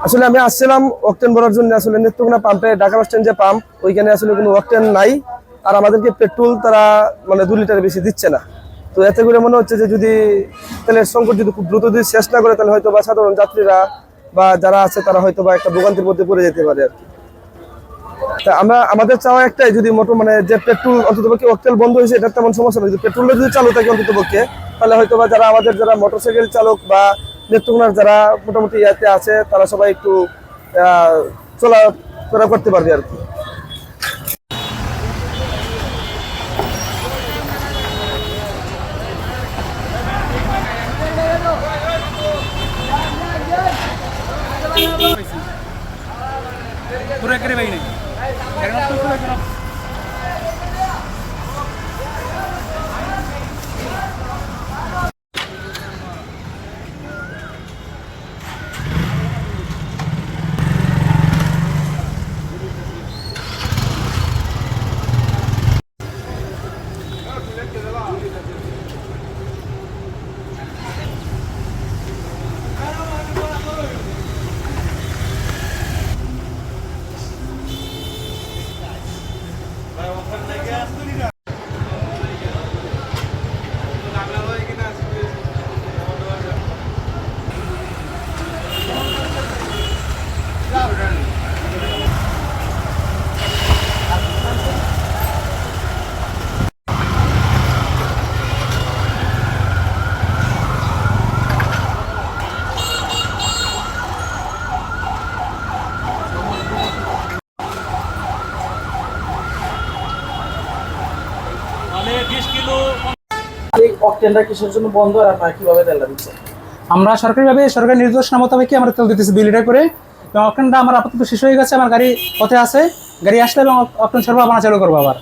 আসলে আমি আসছিলাম অকটেন ভরার জন্য। আসলে নেত্রকোনা পাম্পে, ঢাকা বাস স্ট্যান্ড যে পাম্প, ওইখানে আসলে কোনো অকটেন নাই। আর আমাদেরকে পেট্রোল তারা মানে 2 লিটার বেশি দিচ্ছে না। তো এতে করে মনে হচ্ছে যে যদি তেলের সংকট যদি খুব দ্রুত যদি শেষ না করে, তাহলে হয়তো বা সাধারণ যাত্রীরা বা যারা আছে তারা হয়তো বা একটা ভোগান্তির মধ্যে পড়ে যেতে পারে আর কি। তা আমাদের চাওয়া একটাই, যদি মোটর মানে যে পেট্রোল অন্ততপক্ষে অকটেন বন্ধ হয়েছে এটা তেমন সমস্যা নেই, যদি পেট্রোলটা যদি চালু থাকে অন্ততপক্ষে, তাহলে হয়তো বা যারা মোটরসাইকেল চালক বা নেত্রকোনার যারা মোটামুটি ইয়াতে আছে তারা সবাই একটু চলাফেরা করতে পারবে আর কি। পুরো একেবারে ভাই নাই অকটেনটা কিসের জন্য বন্ধ আর আপনারা কিভাবে তেলটা দিচ্ছেন? আমরা সরকারিভাবে সরকারি নির্দেশনা মোতাবেকই আমরা তেল দিতেছি 2 লিটার করে। এবং অকটেনটা আমার আপাতত শেষ হয়ে গেছে, আমার গাড়ি পথে আছে, গাড়ি আসলে এবং অকটেন সরবরাহ আমরা চালু করবো আবার।